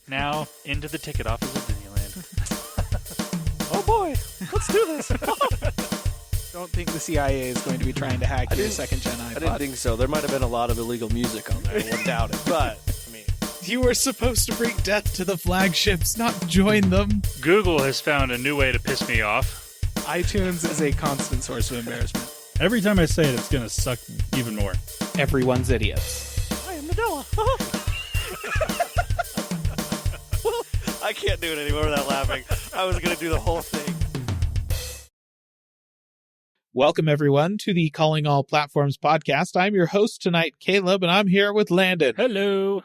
Now, into the ticket office of Disneyland. Oh boy, let's do this. Don't think the CIA is going to be trying to hack your second-gen iPod. I didn't think so. There might have been a lot of illegal music on there. I wouldn't doubt it. But, I mean... You were supposed to bring death to the flagships, not join them. Google has found a new way to piss me off. iTunes is a constant source of embarrassment. Every time I say it, it's going to suck even more. Everyone's idiots. I am Nadella. I can't do it anymore without laughing. I was going to do the whole thing. Welcome, everyone, to the Calling All Platforms podcast. I'm your host tonight, Caleb, and I'm here with Landen. Hello.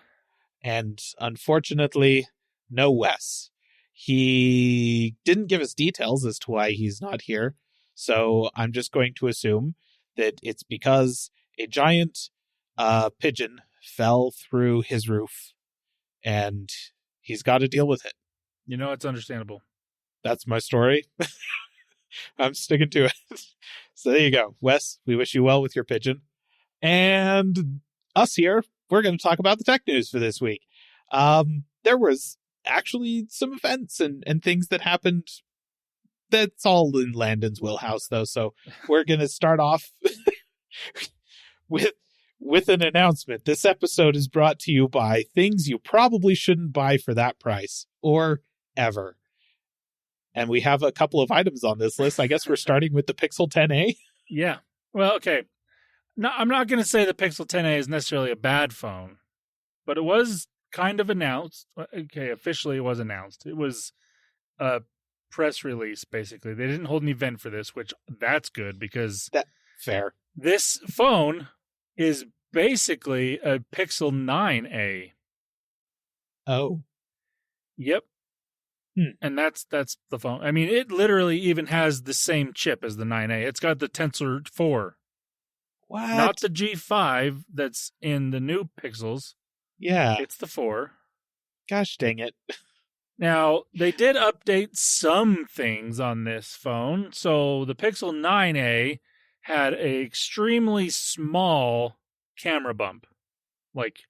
And unfortunately, no Wes. He didn't give us details as to why he's not here, so I'm just going to assume that it's because a giant pigeon fell through his roof, and he's got to deal with it. You know, it's understandable. That's my story. I'm sticking to it. So there you go. Wes, we wish you well with your pigeon. And us here, we're going to talk about the tech news for this week. There was actually some events and things that happened. That's all in Landen's wheelhouse, though. So we're going to start off with an announcement. This episode is brought to you by things you probably shouldn't buy for that price or ever. And we have a couple of items on this list. I guess we're starting with the Pixel 10a. Yeah. Well, okay. No, I'm not going to say the Pixel 10a is necessarily a bad phone, but it was kind of announced. Okay, officially it was announced. It was a press release, basically. They didn't hold an event for this, which that's good because Fair. This phone is basically a Pixel 9a. Oh. Yep. And that's the phone. I mean, it literally even has the same chip as the 9A. It's got the Tensor 4. What? Not the G5 that's in the new Pixels. Yeah. It's the 4. Gosh dang it. Now, they did update some things on this phone. So the Pixel 9A had an extremely small camera bump. Like,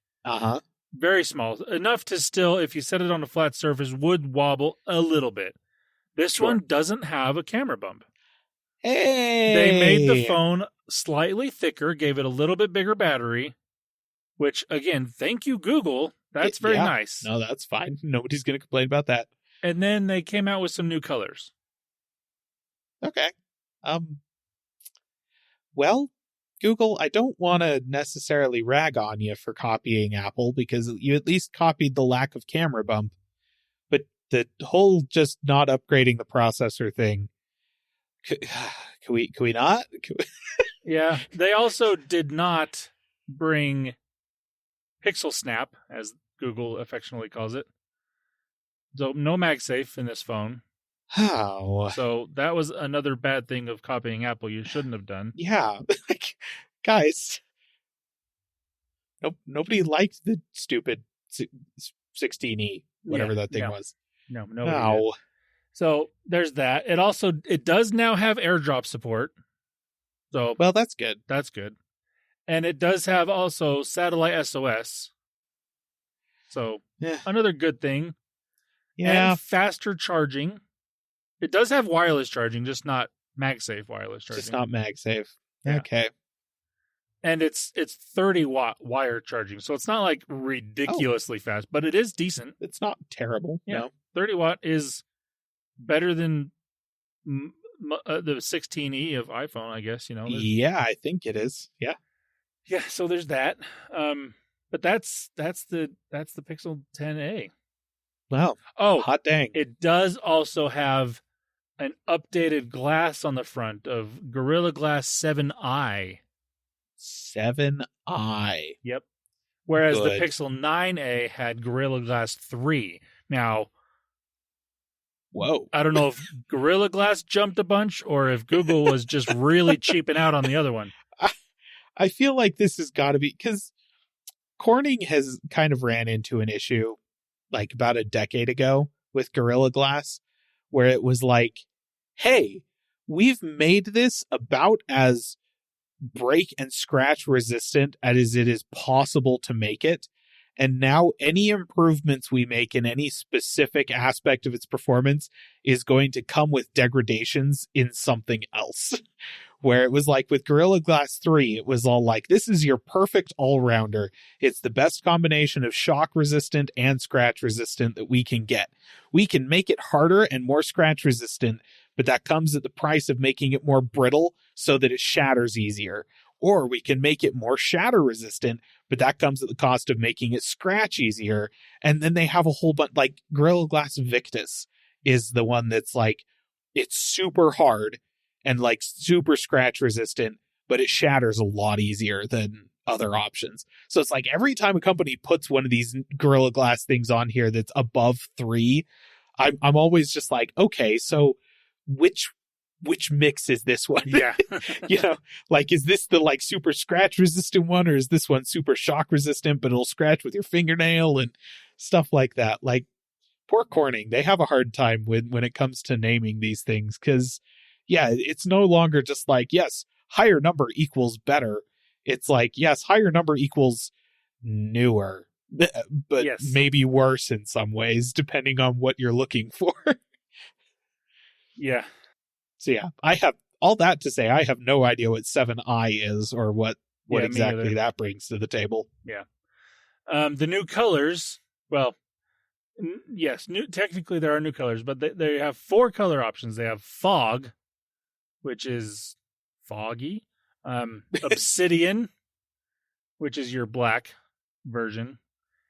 very small. Enough to still, if you set it on a flat surface, would wobble a little bit. This one doesn't have a camera bump. Hey! They made the phone slightly thicker, gave it a little bit bigger battery, which, again, thank you, Google. That's very nice. No, that's fine. Nobody's going to complain about that. And then they came out with some new colors. Okay. Well, Google, I don't want to necessarily rag on you for copying Apple because you at least copied the lack of camera bump. But the whole just not upgrading the processor thing, can we not? Yeah, they also did not bring Pixel Snap, as Google affectionately calls it. So no MagSafe in this phone. How? So that was another bad thing of copying Apple you shouldn't have done. Yeah. Guys. Nope. Nobody liked the stupid 16E, whatever that thing was. No. No. So there's that. It does now have AirDrop support. So well, that's good. That's good. And it does have also satellite SOS. So another good thing. Yeah. And faster charging. It does have wireless charging, just not MagSafe wireless charging. Just not MagSafe. Yeah. Okay. And it's 30-watt wire charging, so it's not like ridiculously fast, but it is decent. It's not terrible. Yeah. No. 30 watt is better than the 16E of iPhone, I guess. You know. Yeah, I think it is. Yeah. Yeah. So there's that. But that's the Pixel 10a. Wow. Oh, hot dang! It does also have an updated glass on the front of Gorilla Glass 7i. 7i. Yep. Whereas Good. the Pixel 9a had Gorilla Glass 3. Now, whoa. I don't know if Gorilla Glass jumped a bunch or if Google was just really cheaping out on the other one. I feel like this has got to be, because Corning has kind of ran into an issue like about a decade ago with Gorilla Glass, where it was like, hey, we've made this about as break and scratch resistant as it is possible to make it. And now any improvements we make in any specific aspect of its performance is going to come with degradations in something else. Where it was like with Gorilla Glass 3, it was all like, this is your perfect all-rounder. It's the best combination of shock resistant and scratch resistant that we can get. We can make it harder and more scratch resistant, but that comes at the price of making it more brittle so that it shatters easier. Or we can make it more shatter resistant, but that comes at the cost of making it scratch easier. And then they have a whole bunch, like Gorilla Glass Victus is the one that's like, it's super hard and like super scratch resistant, but it shatters a lot easier than other options. So it's like every time a company puts one of these Gorilla Glass things on here that's above 3, I'm always just like, okay, so which mix is this one? Yeah. You know, like, is this the like super scratch resistant one, or is this one super shock resistant, but it'll scratch with your fingernail and stuff like that? Like, poor Corning, they have a hard time when it comes to naming these things, because yeah, it's no longer just like, yes, higher number equals better. It's like, yes, higher number equals newer, but Yes. maybe worse in some ways, depending on what you're looking for. Yeah. So yeah, I have all that to say. I have no idea what 7i is or what Yeah, me exactly neither. that brings to the table. The new colors, well, yes, technically there are new colors, but they have 4 color options. They have fog, which is foggy, obsidian, which is your black version,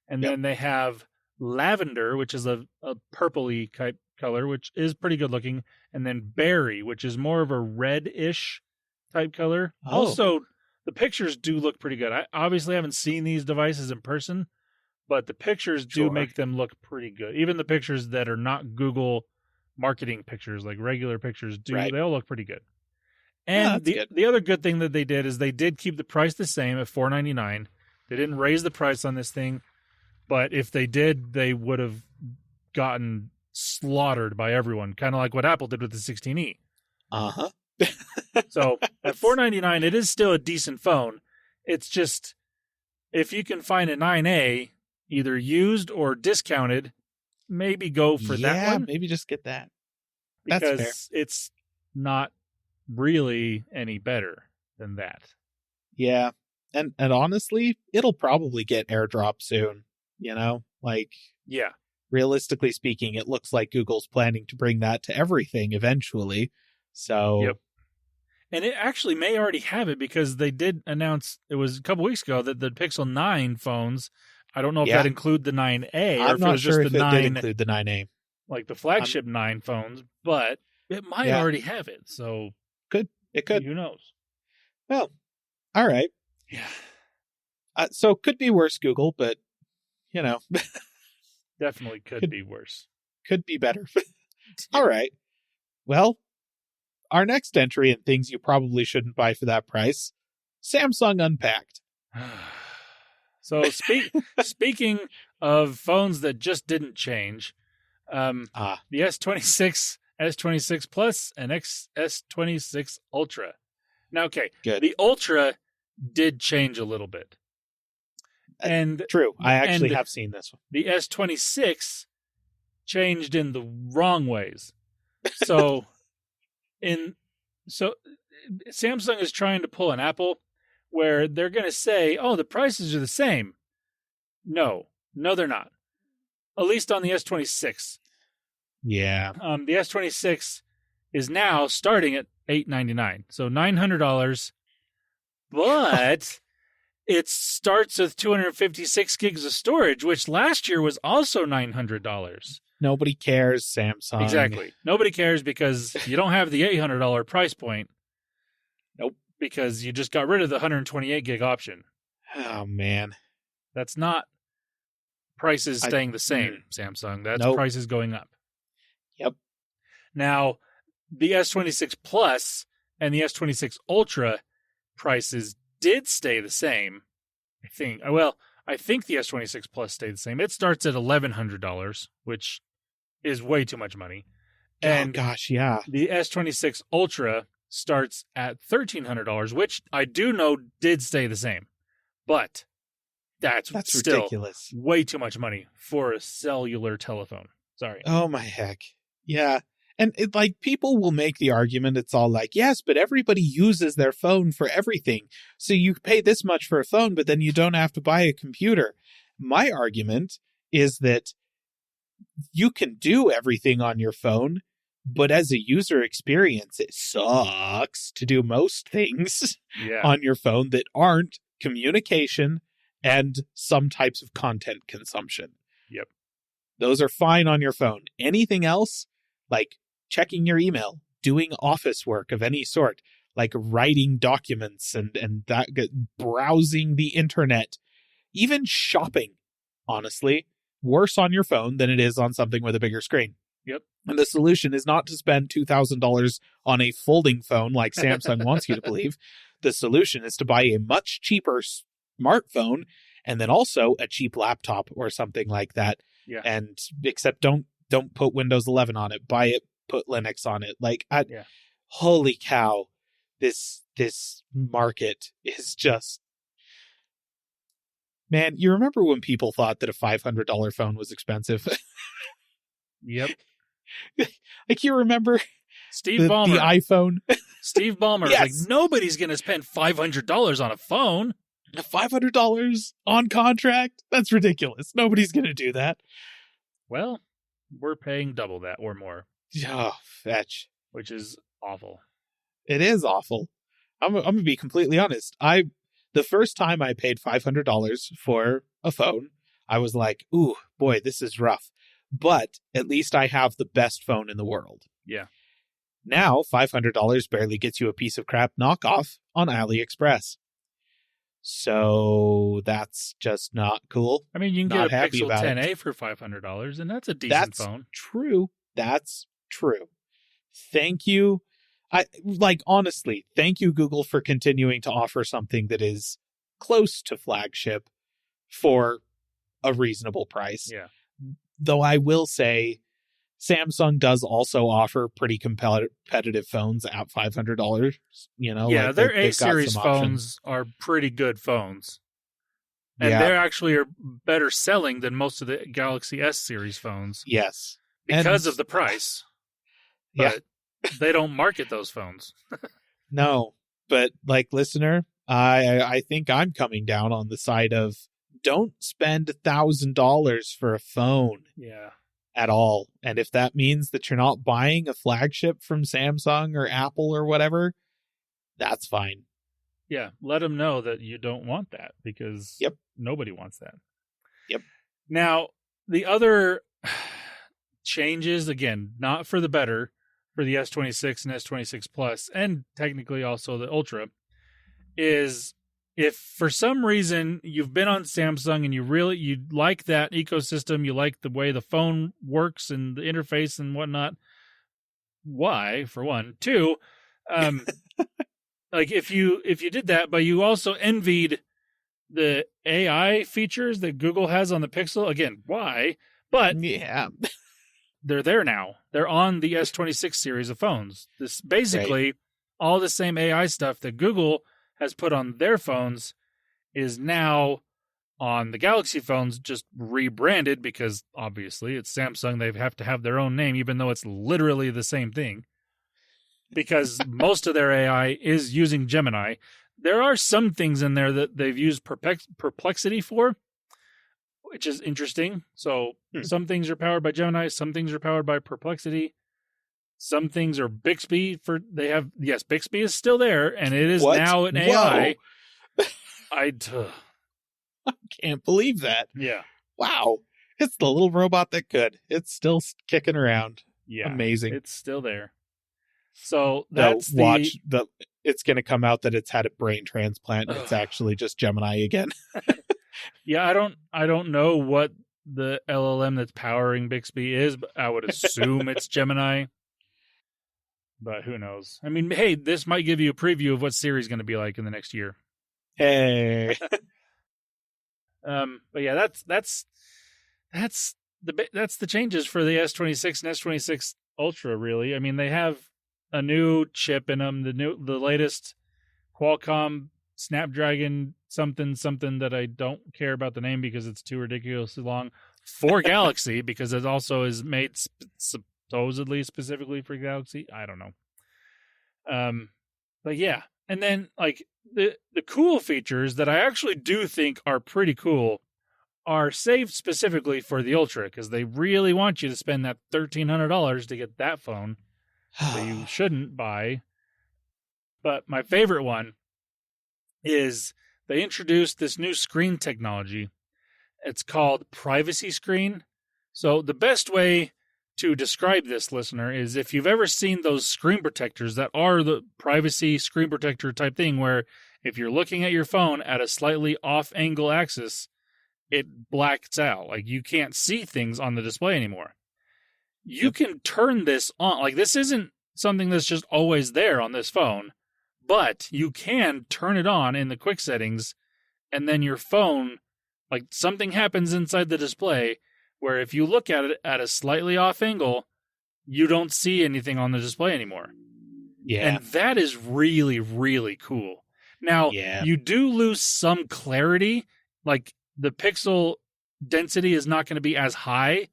and then they have lavender, which is a purpley type color, which is pretty good looking, and then berry, which is more of a red-ish type color. Oh. Also, the pictures do look pretty good. I obviously haven't seen these devices in person, but the pictures do Sure. make them look pretty good. Even the pictures that are not Google marketing pictures, like regular pictures, they all look pretty good. And the other good thing that they did is they did keep the price the same at $499. They didn't raise the price on this thing, but if they did, they would have gotten slaughtered by everyone, kind of like what Apple did with the 16E. Uh-huh. So at $499, it is still a decent phone. It's just, if you can find a 9A, either used or discounted, maybe go for that one. Maybe just get that. That's Because fair. it's not really any better than that. Yeah. And honestly, it'll probably get AirDrop soon, you know? Like, Yeah. realistically speaking, it looks like Google's planning to bring that to everything eventually. So Yep. And it actually may already have it, because they did announce, it was a couple weeks ago, that the Pixel 9 phones, I don't know if that include the 9A, or I'm if not it was sure just if the it 9, did include the 9A. like the flagship 9 phones, but it might already have it. So It could. who knows? Well, all right. Yeah. So could be worse, Google, but you know, Definitely could be worse. could be better. All right. Well, our next entry in things you probably shouldn't buy for that price, Samsung Unpacked. So speaking of phones that just didn't change, the S26, S26 Plus, and S26 Ultra. Now, okay, Good. the Ultra did change a little bit. And True. I actually and have seen this one. the S26 changed in the wrong ways. So Samsung is trying to pull an Apple where they're going to say, oh, the prices are the same. No, they're not. At least on the S26. Yeah. The S26 is now starting at $899, so $900. But it starts with 256 gigs of storage, which last year was also $900. Nobody cares, Samsung. Exactly. Nobody cares because you don't have the $800 price point. Nope. Because you just got rid of the 128 gig option. Oh, man. That's not prices staying the same, Samsung. That's prices going up. Yep. Now, the S26 Plus and the S26 Ultra prices did stay the same. I think the S26 Plus stayed the same. It starts at $1,100, which is way too much money. And oh, gosh, yeah. the S26 Ultra starts at $1,300, which I do know did stay the same. But That's still ridiculous. way too much money for a cellular telephone. Sorry. Oh my heck. Yeah. And people will make the argument, it's all like, yes, but everybody uses their phone for everything. So you pay this much for a phone, but then you don't have to buy a computer. My argument is that you can do everything on your phone, but as a user experience, it sucks to do most things on your phone that aren't communication and some types of content consumption. Yep. Those are fine on your phone. Anything else, like checking your email, doing office work of any sort, like writing documents and that, browsing the internet, even shopping, honestly, worse on your phone than it is on something with a bigger screen. Yep. And the solution is not to spend $2,000 on a folding phone like Samsung wants you to believe. The solution is to buy a much cheaper smartphone and then also a cheap laptop or something like that. Yeah. And except don't put Windows 11 on it. Buy it, put Linux on it. Holy cow. This market is just, man, you remember when people thought that a $500 phone was expensive? Yep. You remember Steve the Ballmer. The iPhone? Steve Ballmer Yes. was like, nobody's going to spend $500 on a phone. $500 on contract? That's ridiculous. Nobody's going to do that. Well, we're paying double that or more. Oh, fetch. Which is awful. It is awful. I'm going to be completely honest. The first time I paid $500 for a phone, I was like, ooh, boy, this is rough. But at least I have the best phone in the world. Yeah. Now, $500 barely gets you a piece of crap knockoff on AliExpress. So that's just not cool. I mean, you can Not get a happy Pixel about 10a for $500, and that's a decent phone. True. That's true. Thank you. Honestly, thank you, Google, for continuing to offer something that is close to flagship for a reasonable price. Yeah. Though I will say, Samsung does also offer pretty competitive phones at $500. Yeah, their A series phones are pretty good phones. And Yeah. they actually are better selling than most of the Galaxy S series phones. Yes. Because of the price. Yeah. But they don't market those phones. No, but listener, I think I'm coming down on the side of don't spend $1,000 for a phone. Yeah. At all. And if that means that you're not buying a flagship from Samsung or Apple or whatever, that's fine. Yeah, let them know that you don't want that because nobody wants that. Yep. Now, the other changes, again, not for the better, for the S26 and S26 Plus, and technically also the Ultra, is if for some reason you've been on Samsung and you like that ecosystem, you like the way the phone works and the interface and whatnot, why, for one? Two, if you did that, but you also envied the AI features that Google has on the Pixel, again, why? But yeah, they're there now. They're on the S26 series of phones. This basically all the same AI stuff that Google has put on their phones is now on the Galaxy phones, just rebranded because obviously it's Samsung. They have to have their own name, even though it's literally the same thing. Because most of their AI is using Gemini. There are some things in there that they've used Perplexity for, which is interesting. So some things are powered by Gemini, some things are powered by Perplexity. Some things are Bixby Bixby is still there, and it is now an AI. I can't believe that. Yeah. Wow. It's the little robot that could. It's still kicking around. Yeah. Amazing. It's still there. So it's going to come out that it's had a brain transplant. And it's actually just Gemini again. Yeah, I don't know what the LLM that's powering Bixby is, but I would assume it's Gemini. But who knows? I mean, hey, this might give you a preview of what Siri's going to be like in the next year. Hey. But yeah, that's the changes for the S26 and S26 Ultra. Really, I mean, they have a new chip in them, the latest Qualcomm Snapdragon something that I don't care about the name because it's too ridiculously long for Galaxy because it also is made supposedly specifically for Galaxy. I don't know. But yeah, and then like the cool features that I actually do think are pretty cool are saved specifically for the Ultra because they really want you to spend that $1,300 to get that phone that you shouldn't buy. But my favorite one is they introduced this new screen technology. It's called privacy screen. So the best way to describe this, listener, is if you've ever seen those screen protectors that are the privacy screen protector type thing where if you're looking at your phone at a slightly off angle axis, it blacks out. Like you can't see things on the display anymore. You can turn this on. Like this isn't something that's just always there on this phone, but you can turn it on in the quick settings and then your phone, like something happens inside the display where if you look at it at a slightly off angle, you don't see anything on the display anymore. Yeah. And that is really, really cool. Now, you do lose some clarity. Like the pixel density is not going to be as high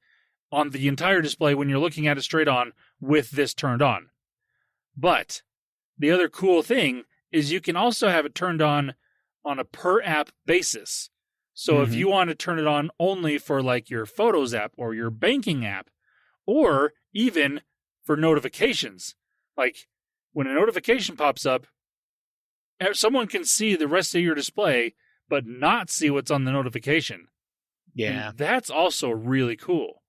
on the entire display when you're looking at it straight on with this turned on. But the other cool thing is you can also have it turned on a per app basis. So if you want to turn it on only for like your Photos app or your banking app, or even for notifications, like when a notification pops up, someone can see the rest of your display, but not see what's on the notification. Yeah. And that's also really cool.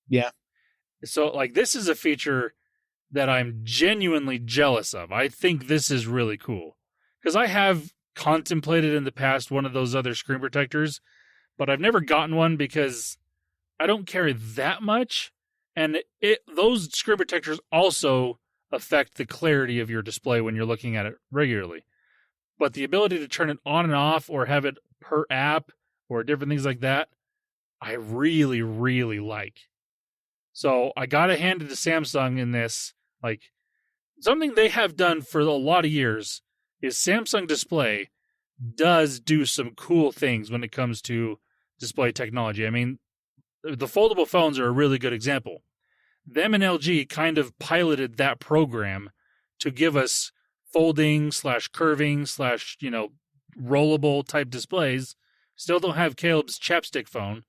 Yeah. So like this is a feature that I'm genuinely jealous of. I think this is really cool because I have contemplated in the past one of those other screen protectors, but I've never gotten one because I don't care that much. And those screen protectors also affect the clarity of your display when you're looking at it regularly. But the ability to turn it on and off or have it per app or different things like that, I really, really like. So I got to hand it to Samsung in this. Like something they have done for a lot of years is Samsung Display does do some cool things when it comes to display technology. I mean, the foldable phones are a really good example. Them and LG kind of piloted that program to give us folding / curving / rollable type displays. Still don't have Caleb's chapstick phone,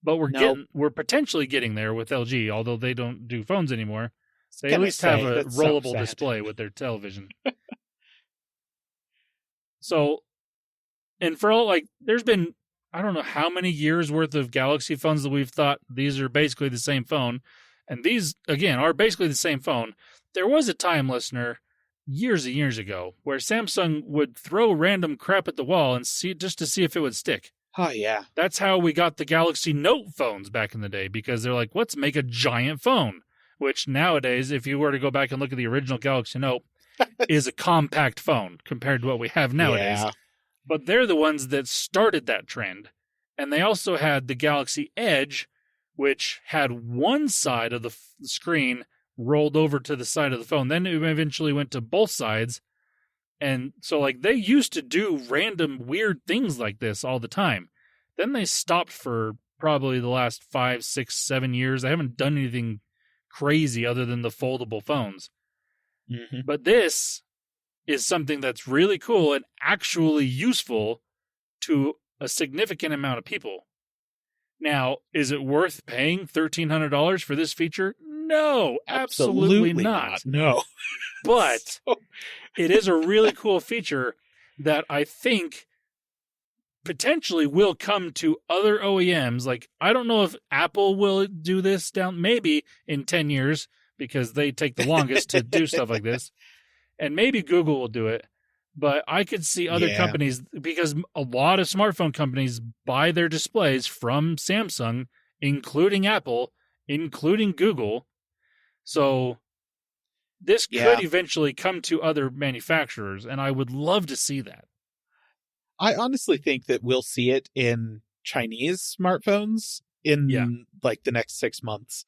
but we're potentially getting there with LG, although they don't do phones anymore. They at least have a rollable display with their television. So, and for all, like, there's been, I don't know how many years worth of Galaxy phones that we've thought these are basically the same phone. And these, again, are basically the same phone. There was a time, listener, years and years ago, where Samsung would throw random crap at the wall and see just to see if it would stick. Oh, yeah. That's how we got the Galaxy Note phones back in the day, because they're like, let's make a giant phone. Which nowadays, if you were to go back and look at the original Galaxy Note, is a compact phone compared to what we have nowadays. Yeah. But they're the ones that started that trend. And they also had the Galaxy Edge, which had one side of the screen rolled over to the side of the phone. Then it eventually went to both sides. And so, like, they used to do random weird things like this all the time. Then they stopped for probably the last 5, 6, 7 years. They haven't done anything crazy other than the foldable phones. Mm-hmm. But this is something that's really cool and actually useful to a significant amount of people. Now, is it worth paying $1,300 for this feature? No, absolutely not. No. But it is a really cool feature that I think potentially will come to other OEMs. Like, I don't know if Apple will do this maybe in 10 years, because they take the longest to do stuff like this. And maybe Google will do it. But I could see other companies, because a lot of smartphone companies buy their displays from Samsung, including Apple, including Google. So this could eventually come to other manufacturers, and I would love to see that. I honestly think that we'll see it in Chinese smartphones in like the next 6 months,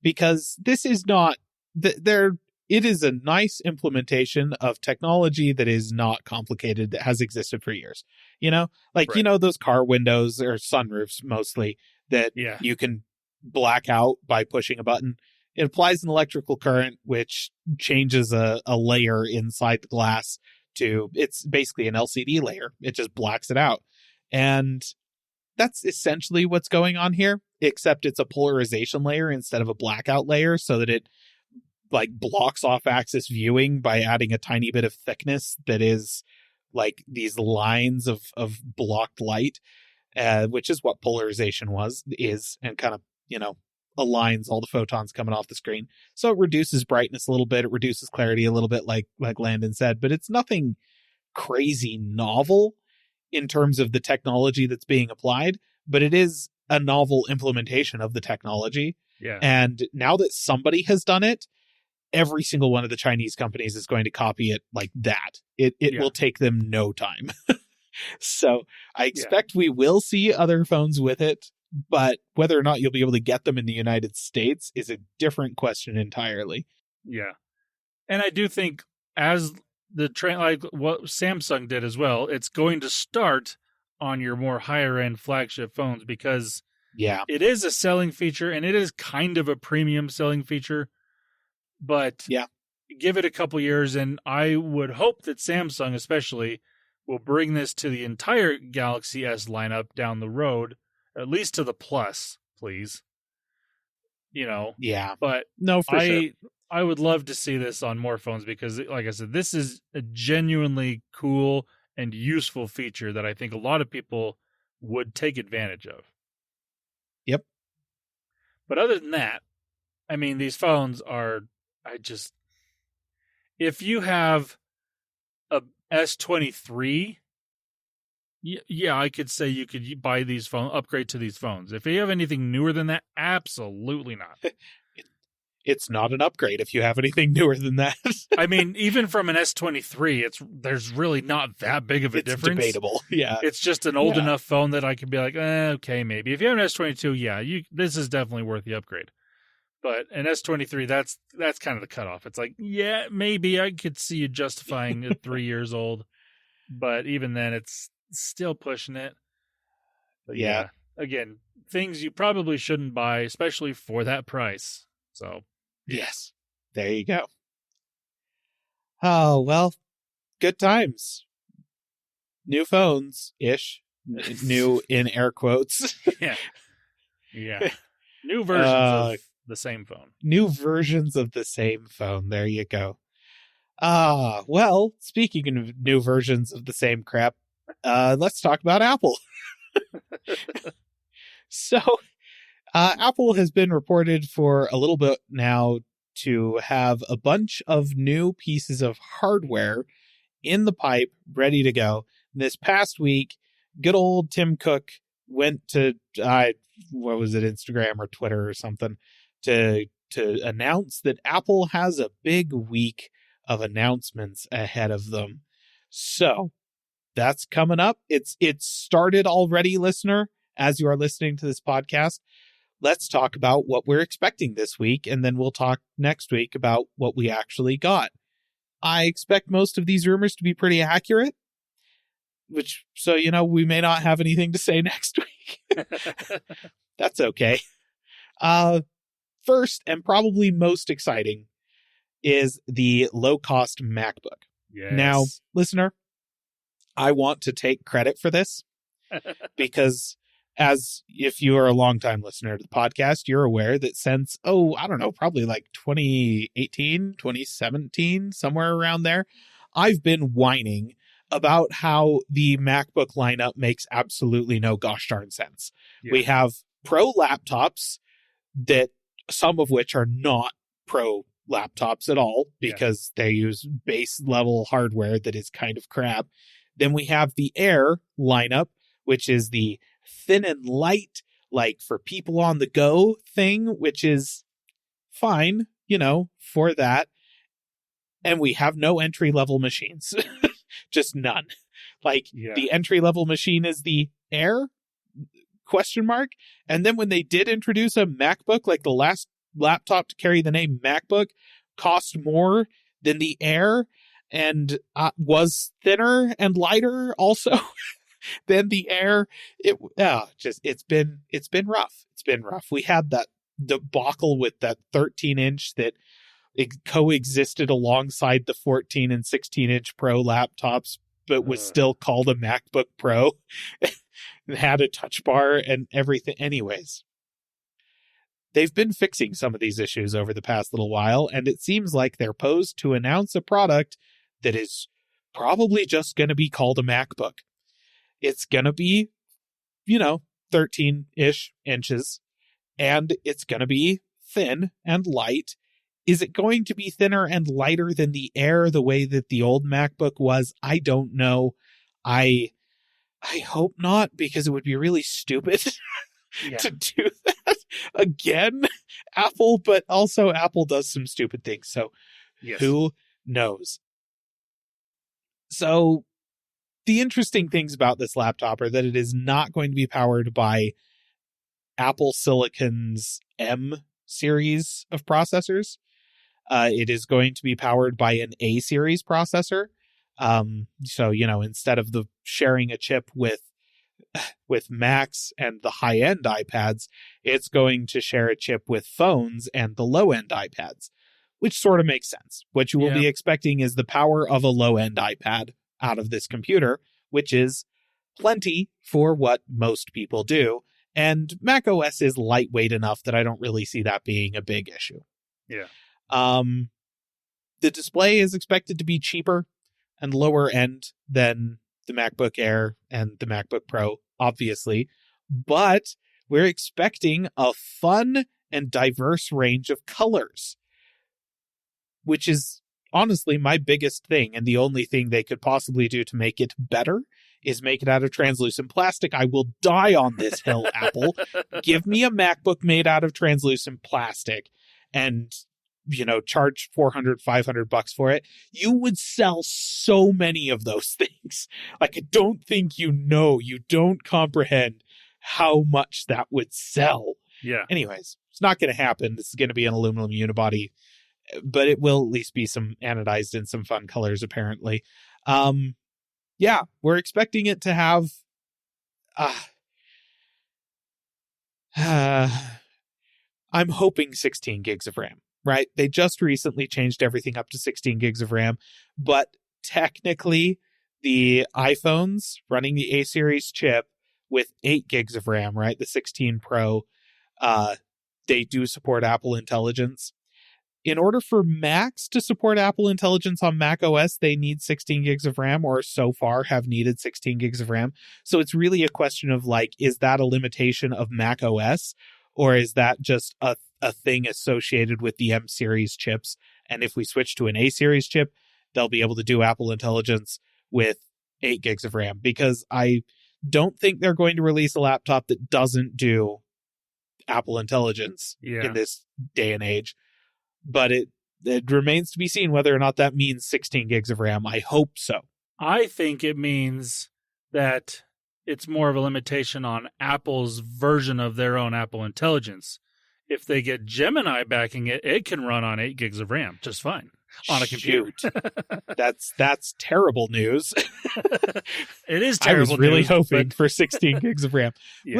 because this is not, they're it is a nice implementation of technology that is not complicated, that has existed for years. You know, like, Right. you know, those car windows or sunroofs mostly that Yeah. you can black out by pushing a button. It applies an electrical current, which changes a layer inside the glass to, it's basically an LCD layer. It just blacks it out. And that's essentially what's going on here, except it's a polarization layer instead of a blackout layer, so that it like blocks off axis viewing by adding a tiny bit of thickness that is like these lines of blocked light, which is what polarization is, and kind of, you know, aligns all the photons coming off the screen. So it reduces brightness a little bit, it reduces clarity a little bit, like Landen said, but it's nothing crazy novel in terms of the technology that's being applied, but it is a novel implementation of the technology. Yeah. And now that somebody has done it, every single one of the Chinese companies is going to copy it like that. It will take them no time. So I expect we will see other phones with it, but whether or not you'll be able to get them in the United States is a different question entirely. Yeah. And I do think, as the trend, like what Samsung did as well, it's going to start on your more higher end flagship phones, because it is a selling feature, and it is kind of a premium selling feature. But give it a couple years, and I would hope that Samsung especially will bring this to the entire Galaxy S lineup down the road, at least to the Plus, please. You know? Yeah. But no, for sure. I would love to see this on more phones, because, like I said, this is a genuinely cool and useful feature that I think a lot of people would take advantage of. Yep. But other than that, I mean, these phones are, if you have a S23, yeah, I could say you could buy these phones, upgrade to these phones. If you have anything newer than that, absolutely not. It's not an upgrade if you have anything newer than that. I mean, even from an S23, there's really not that big of a difference. It's debatable. Yeah. It's just an old enough phone that I could be like, okay, maybe. If you have an S22, this is definitely worth the upgrade. But an S23, that's kind of the cutoff. It's like, yeah, maybe I could see you justifying it 3 years old. But even then, it's still pushing it. But yeah, again, things you probably shouldn't buy, especially for that price. So, yes, there you go. Oh, well, good times. New phones-ish. New in air quotes. Yeah. New versions of the same phone. New versions of the same phone. There you go. Well, speaking of new versions of the same crap, let's talk about Apple. So, Apple has been reported for a little bit now to have a bunch of new pieces of hardware in the pipe ready to go. This past week, good old Tim Cook went to, what was it, Instagram or Twitter or something, to announce that Apple has a big week of announcements ahead of them. So that's coming up. It's started already, listener, as you are listening to this podcast. Let's talk about what we're expecting this week, and then we'll talk next week about what we actually got. I expect most of these rumors to be pretty accurate, so, we may not have anything to say next week. That's okay. First, and probably most exciting, is the low-cost MacBook. Yes. Now, listener, I want to take credit for this because, as if you are a longtime listener to the podcast, you're aware that since, probably like 2018, 2017, somewhere around there, I've been whining about how the MacBook lineup makes absolutely no gosh darn sense. Yeah. We have pro laptops that some of which are not pro laptops at all because they use base level hardware that is kind of crap. Then we have the Air lineup, which is the thin and light, like for people on the go thing, which is fine, for that. And we have no entry level machines, just none. The entry level machine is the Air ? And then when they did introduce a MacBook, like the last laptop to carry the name MacBook, cost more than the Air and was thinner and lighter also than the Air. It's been rough. It's been rough. We had that debacle with that 13-inch that it coexisted alongside the 14 and 16-inch Pro laptops, but was still called a MacBook Pro and had a touch bar and everything. Anyways, they've been fixing some of these issues over the past little while, and it seems like they're posed to announce a product that is probably just going to be called a MacBook. It's going to be, 13-ish inches, and it's going to be thin and light. Is it going to be thinner and lighter than the Air the way that the old MacBook was? I don't know. I hope not, because it would be really stupid to do that again, Apple, but also Apple does some stupid things, so who knows? So the interesting things about this laptop are that it is not going to be powered by Apple Silicon's M series of processors. It is going to be powered by an A series processor. So, instead of the sharing a chip with Macs and the high-end iPads, it's going to share a chip with phones and the low-end iPads, which sort of makes sense. What you will be expecting is the power of a low-end iPad out of this computer, which is plenty for what most people do. And macOS is lightweight enough that I don't really see that being a big issue. Yeah. The display is expected to be cheaper and lower end than the MacBook Air and the MacBook Pro, obviously, but we're expecting a fun and diverse range of colors, which is honestly my biggest thing, and the only thing they could possibly do to make it better is make it out of translucent plastic. I will die on this hill, Apple. Give me a MacBook made out of translucent plastic and charge $400, $500 for it. You would sell so many of those things. Like, I don't think you don't comprehend how much that would sell. Yeah. Anyways, it's not going to happen. This is going to be an aluminum unibody, but it will at least be some anodized in some fun colors, apparently. We're expecting it to have I'm hoping 16 gigs of RAM. Right? They just recently changed everything up to 16 gigs of RAM, but technically the iPhones running the A series chip with 8 gigs of RAM, right? The 16 Pro, they do support Apple Intelligence. In order for Macs to support Apple Intelligence on Mac OS, they need 16 gigs of RAM, or so far have needed 16 gigs of RAM. So it's really a question of is that a limitation of Mac OS, or is that just a thing associated with the M series chips? And if we switch to an A series chip, they'll be able to do Apple Intelligence with 8 gigs of RAM, because I don't think they're going to release a laptop that doesn't do Apple Intelligence in this day and age. But it remains to be seen whether or not that means 16 gigs of RAM. I hope so. I think it means that it's more of a limitation on Apple's version of their own Apple Intelligence. If they get Gemini backing it, it can run on 8 gigs of RAM just fine on a computer. That's terrible news. It is terrible news. I was really hoping for 16 gigs of RAM. Yeah.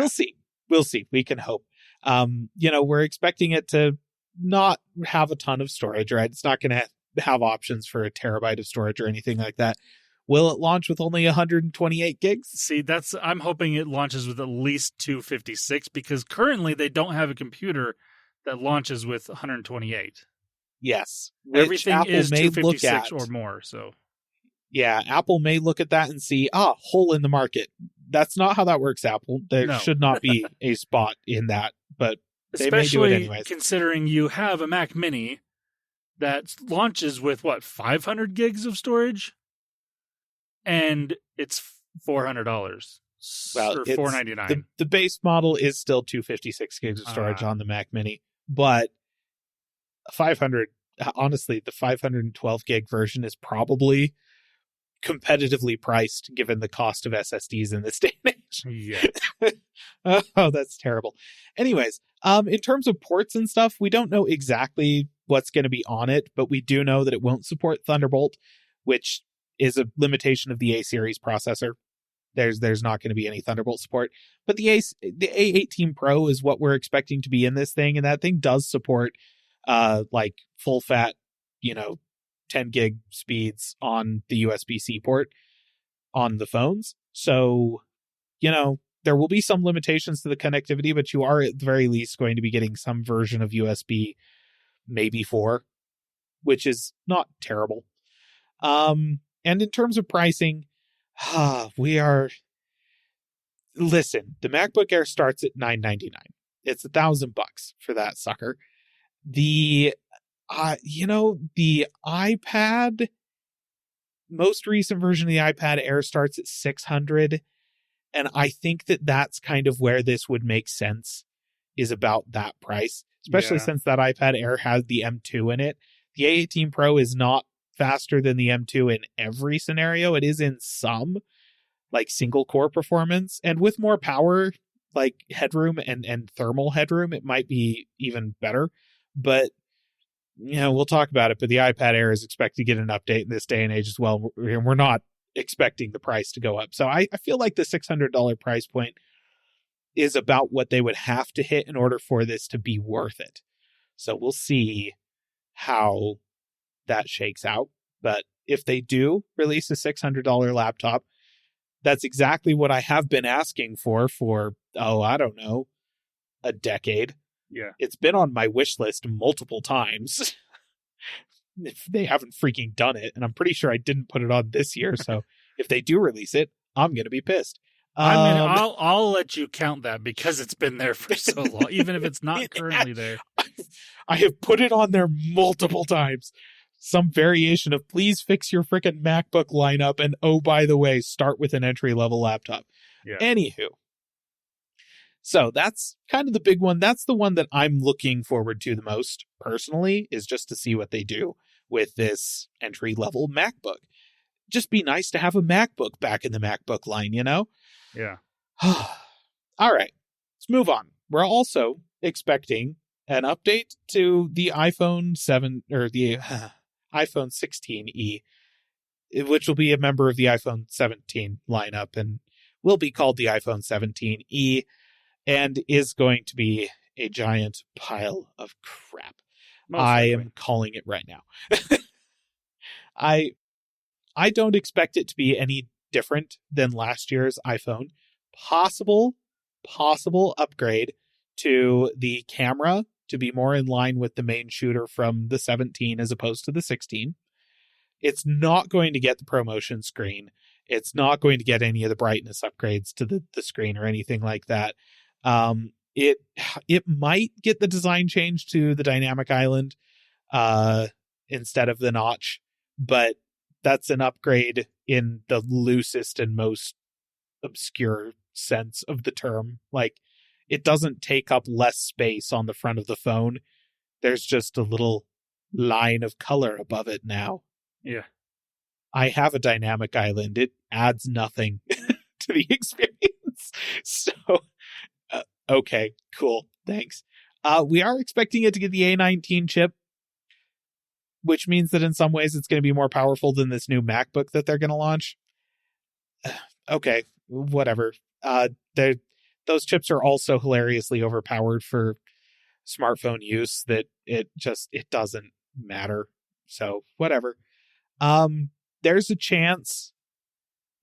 We'll see. We can hope. We're expecting it to not have a ton of storage, right? It's not going to have options for a terabyte of storage or anything like that. Will it launch with only 128 gigs? See, I'm hoping it launches with at least 256, because currently they don't have a computer that launches with 128. Yes. Everything Apple is may 256 or more, so. Yeah, Apple may look at that and see, hole in the market. That's not how that works, Apple. There should not be a spot in that, but they may do it anyways. Especially considering you have a Mac Mini that launches with, 500 gigs of storage? And it's $400. Well, or $499. The base model is still 256 gigs of storage on the Mac Mini, but 500, honestly, the 512 gig version is probably competitively priced given the cost of SSDs in this day and age. Yeah. Oh, that's terrible. Anyways, in terms of ports and stuff, we don't know exactly what's going to be on it, but we do know that it won't support Thunderbolt, which is a limitation of the A series processor. There's not going to be any Thunderbolt support, but the A18 Pro is what we're expecting to be in this thing, and that thing does support like full fat, 10 gig speeds on the USB-C port on the phones. So, there will be some limitations to the connectivity, but you are at the very least going to be getting some version of USB, maybe 4, which is not terrible. And in terms of pricing, listen, the MacBook Air starts at $999. It's $1,000 for that sucker. The the iPad, most recent version of the iPad Air starts at $600. And I think that's kind of where this would make sense, is about that price, especially since that iPad Air has the M2 in it. The A18 Pro is not faster than the M2 in every scenario. It is in some, like single core performance, and with more power, like headroom and thermal headroom, it might be even better. But we'll talk about it. But the iPad Air is expected to get an update in this day and age as well. We're not expecting the price to go up. So I feel like the $600 price point is about what they would have to hit in order for this to be worth it. So we'll see how that shakes out. But if they do release a $600 laptop, that's exactly what I have been asking for, I don't know, a decade. Yeah. It's been on my wish list multiple times. If they haven't freaking done it, and I'm pretty sure I didn't put it on this year, so if they do release it, I'm gonna be pissed. I'll let you count that, because it's been there for so long, even if it's not currently there. I have put it on there multiple times. Some variation of please fix your freaking MacBook lineup, and oh, by the way, start with an entry-level laptop. Yeah. Anywho. So that's kind of the big one. That's the one that I'm looking forward to the most, personally, is just to see what they do with this entry-level MacBook. Just be nice to have a MacBook back in the MacBook line, Yeah. All right, let's move on. We're also expecting an update to the iPhone 7, or the iPhone 16e, which will be a member of the iPhone 17 lineup and will be called the iPhone 17e. And is going to be a giant pile of crap. I am calling it right now. I don't expect it to be any different than last year's iPhone. Possible upgrade to the camera to be more in line with the main shooter from the 17 as opposed to the 16. It's not going to get the ProMotion screen. It's not going to get any of the brightness upgrades to the screen or anything like that. It might get the design change to the dynamic island instead of the notch, but that's an upgrade in the loosest and most obscure sense of the term. Like, it doesn't take up less space on the front of the phone. There's just a little line of color above it now. Yeah. I have a dynamic island. It adds nothing to the experience. So okay, cool. Thanks. We are expecting it to get the A19 chip, which means that in some ways it's going to be more powerful than this new MacBook that they're going to launch. Okay, whatever. Those chips are also hilariously overpowered for smartphone use that it doesn't matter. So whatever. There's a chance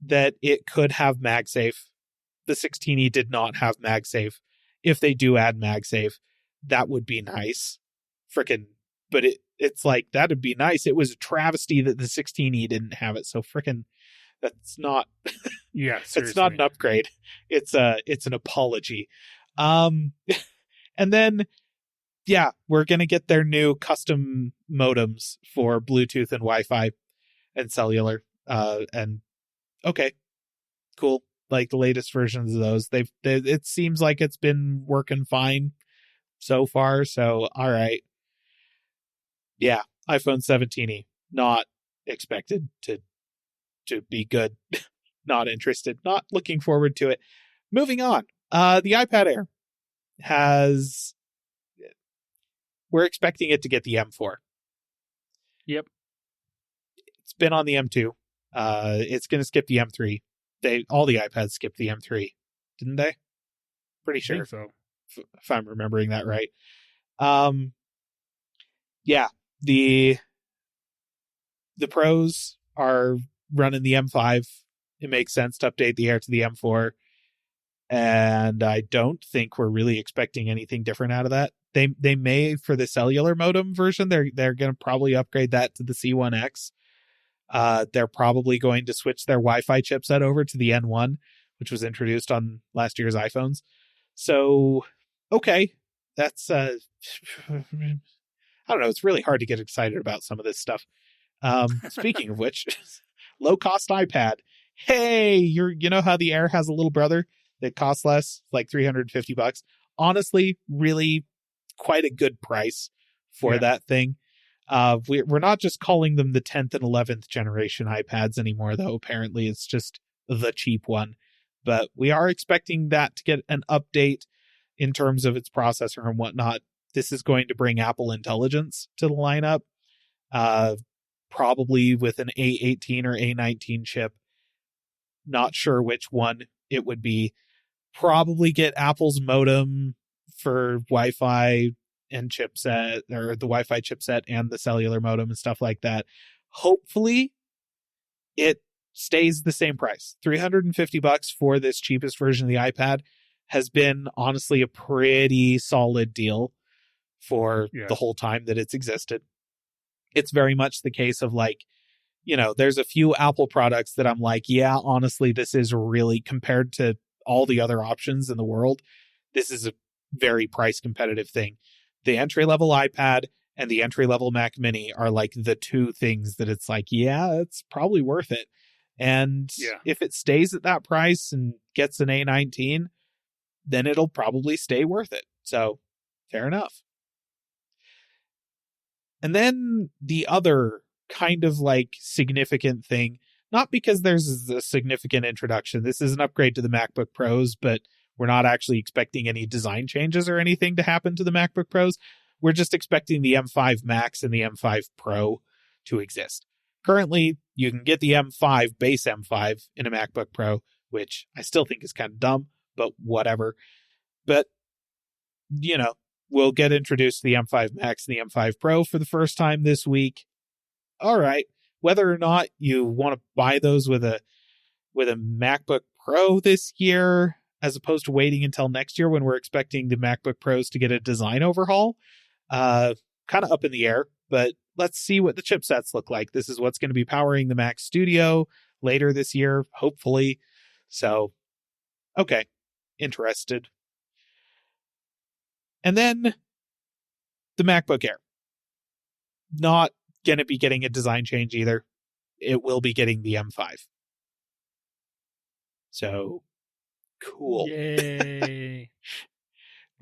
that it could have MagSafe. The 16e did not have MagSafe. If they do add MagSafe, that would be nice. But it's like, that'd be nice. It was a travesty that the 16e didn't have it. So that's not, it's not an upgrade. It's an apology. And then, we're going to get their new custom modems for Bluetooth and Wi-Fi and cellular. And okay, cool. Like the latest versions of those, it seems like it's been working fine so far. So, all right. Yeah. iPhone 17e, not expected to be good. Not interested, not looking forward to it. Moving on. The iPad Air has we're expecting it to get the M4. Yep. It's been on the M2. It's going to skip the M3. All the iPads skipped the M3, didn't they? Pretty I sure, think so. if I'm remembering that right. Yeah, the Pros are running the M5. It makes sense to update the Air to the M4. And I don't think we're really expecting anything different out of that. They may, for the cellular modem version, they're going to probably upgrade that to the C1X. They're probably going to switch their Wi-Fi chipset over to the N1, which was introduced on last year's iPhones. So, okay, that's I don't know. It's really hard to get excited about some of this stuff. Speaking of which, low-cost iPad. Hey, you know how the Air has a little brother that costs less, like $350? Honestly, really quite a good price for that thing. We're not just calling them the 10th and 11th generation iPads anymore, though. Apparently, it's just the cheap one. But we are expecting that to get an update in terms of its processor and whatnot. This is going to bring Apple Intelligence to the lineup, probably with an A18 or A19 chip. Not sure which one it would be. Probably get Apple's modem for Wi-Fi and chipset, or the Wi-Fi chipset and the cellular modem and stuff like that. Hopefully it stays the same price. $350 for this cheapest version of the iPad has been honestly a pretty solid deal for the whole time that it's existed. It's very much the case of like, there's a few Apple products that I'm like, yeah, honestly, this is really, compared to all the other options in the world, this is a very price competitive thing. The entry-level iPad and the entry-level Mac Mini are like the two things that it's like, yeah, it's probably worth it. And if it stays at that price and gets an A19, then it'll probably stay worth it. So, fair enough. And then the other kind of like significant thing, not because there's a significant introduction. This is an upgrade to the MacBook Pros, but we're not actually expecting any design changes or anything to happen to the MacBook Pros. We're just expecting the M5 Max and the M5 Pro to exist. Currently, you can get the M5, base M5, in a MacBook Pro, which I still think is kind of dumb, but whatever. But, we'll get introduced to the M5 Max and the M5 Pro for the first time this week. All right. Whether or not you want to buy those with a MacBook Pro this year, as opposed to waiting until next year when we're expecting the MacBook Pros to get a design overhaul, kind of up in the air. But let's see what the chipsets look like. This is what's going to be powering the Mac Studio later this year, hopefully. So, okay, interested. And then the MacBook Air. Not going to be getting a design change either. It will be getting the M5. So, cool. Yay.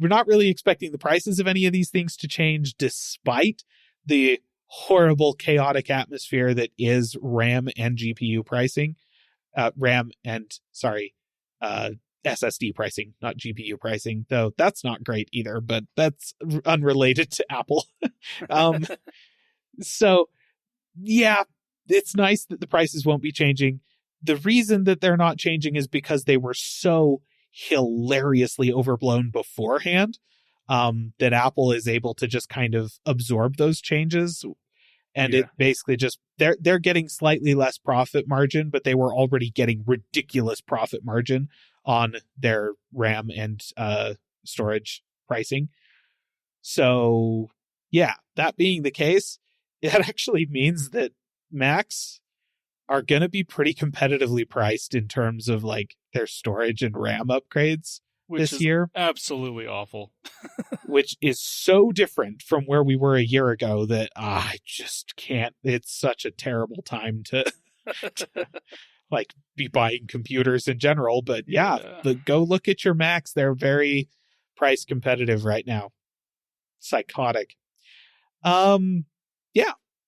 We're not really expecting the prices of any of these things to change, despite the horrible, chaotic atmosphere that is RAM and GPU pricing. SSD pricing, not GPU pricing, though that's not great either, but that's unrelated to Apple. So, yeah, it's nice that the prices won't be changing. The reason that they're not changing is because they were so hilariously overblown beforehand, that Apple is able to just kind of absorb those changes. And it basically just, they're getting slightly less profit margin, but they were already getting ridiculous profit margin on their RAM and storage pricing. So, yeah, that being the case, it actually means that Macs are going to be pretty competitively priced in terms of like their storage and RAM upgrades this year. Absolutely awful. Which is so different from where we were a year ago that I just can't. It's such a terrible time to like be buying computers in general. But go look at your Macs. They're very price competitive right now. Psychotic.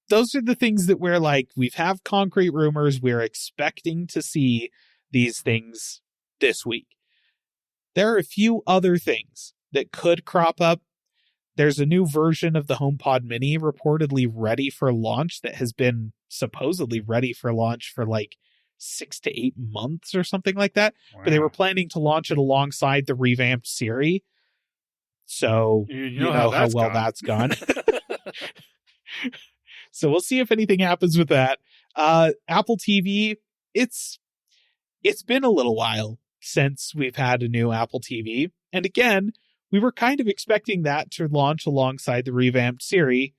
Those are the things that we're like, we've have concrete rumors. We're expecting to see these things this week. There are a few other things that could crop up there's a new version of the HomePod Mini reportedly ready for launch that has been supposedly ready for launch for like 6 to 8 months or something like that. Wow. But they were planning to launch it alongside the revamped Siri. So you know how well that's gone. So we'll see if anything happens with that. Apple TV, it's been a little while since we've had a new Apple TV. And again, we were kind of expecting that to launch alongside the revamped Siri.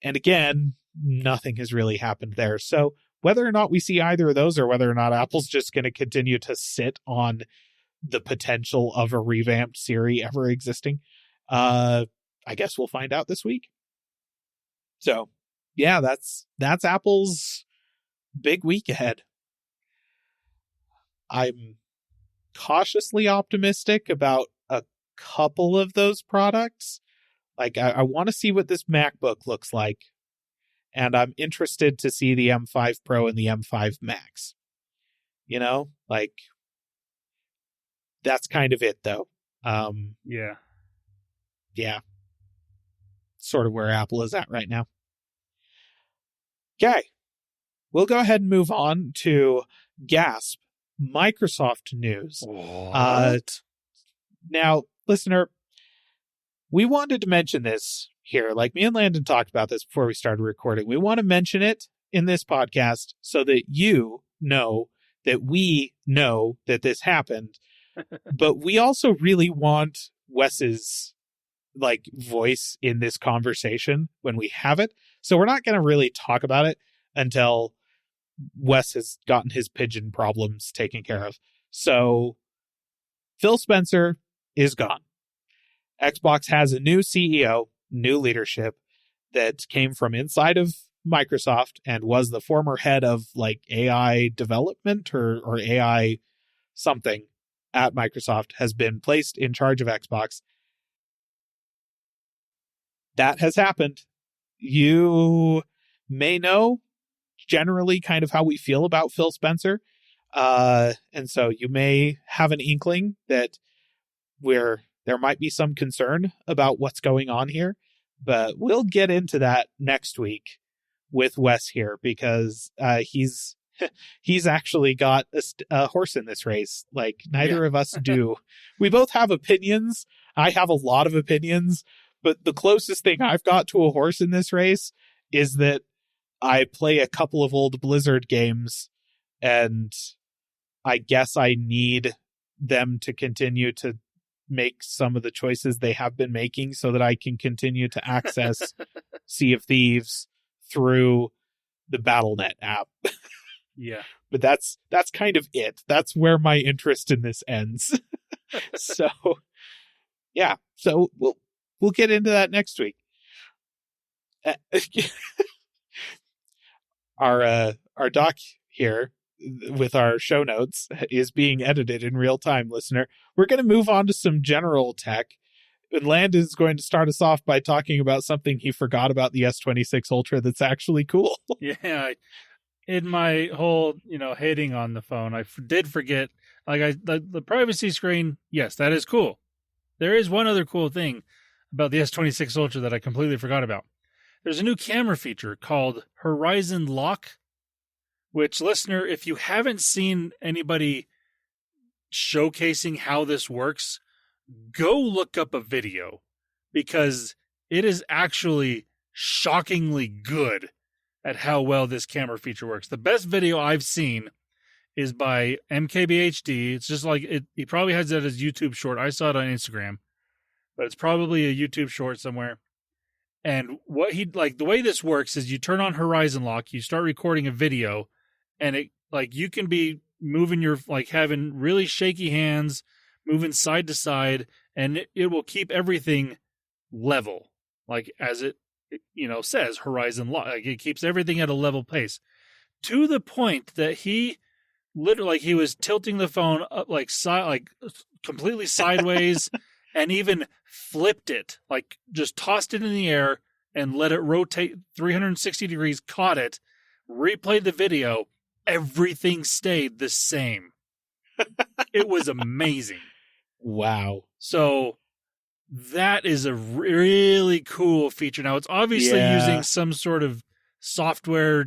And again, nothing has really happened there. So whether or not we see either of those, or whether or not Apple's just going to continue to sit on the potential of a revamped Siri ever existing, I guess we'll find out this week. So yeah, that's Apple's big week ahead. I'm cautiously optimistic about a couple of those products. Like I want to see what this MacBook looks like, and I'm interested to see the M5 Pro and the M5 Max. You know, like that's kind of it though. Yeah. Sort of where Apple is at right now. Okay. We'll go ahead and move on to Gasp, Microsoft news. Now, listener, we wanted to mention this here. Like me and Landen talked about this before we started recording. We want to mention it in this podcast so that you know that we know that this happened. But we also really want Wes's voice in this conversation when we have it. So we're not going to really talk about it until Wes has gotten his pigeon problems taken care of. So Phil Spencer is gone. Xbox has a new CEO, new leadership that came from inside of Microsoft and was the former head of AI development or AI something at Microsoft, has been placed in charge of Xbox. That has happened. You may know generally kind of how we feel about Phil Spencer. And so you may have an inkling that there might be some concern about what's going on here, but we'll get into that next week with Wes here, because he's actually got a horse in this race. Neither of us do. We both have opinions. I have a lot of opinions, but the closest thing I've got to a horse in this race is that I play a couple of old Blizzard games, and I guess I need them to continue to make some of the choices they have been making so that I can continue to access Sea of Thieves through the BattleNet app. Yeah. But that's kind of it. That's where my interest in this ends. So, yeah. So we'll get into that next week. Our doc here with our show notes is being edited in real time, listener. We're going to move on to some general tech. And Landen is going to start us off by talking about something he forgot about the S26 Ultra that's actually cool. Yeah. In my whole, hating on the phone, I did forget, the privacy screen, yes, that is cool. There is one other cool thing about the S26 Ultra that I completely forgot about. There's a new camera feature called Horizon Lock, which, listener, if you haven't seen anybody showcasing how this works, go look up a video, because it is actually shockingly good at how well this camera feature works. The best video I've seen is by MKBHD. It's just he probably has that as YouTube short. I saw it on Instagram, but it's probably a YouTube short somewhere. And what the way this works is you turn on Horizon Lock, you start recording a video, and it you can be moving your having really shaky hands, moving side to side, and it will keep everything level, as it says Horizon Lock. It keeps everything at a level pace, to the point that he literally he was tilting the phone up completely sideways and even flipped it, just tossed it in the air and let it rotate 360 degrees, caught it, replayed the video. Everything stayed the same. It was amazing. Wow. So that is a really cool feature. Now, it's obviously Yeah. using some sort of software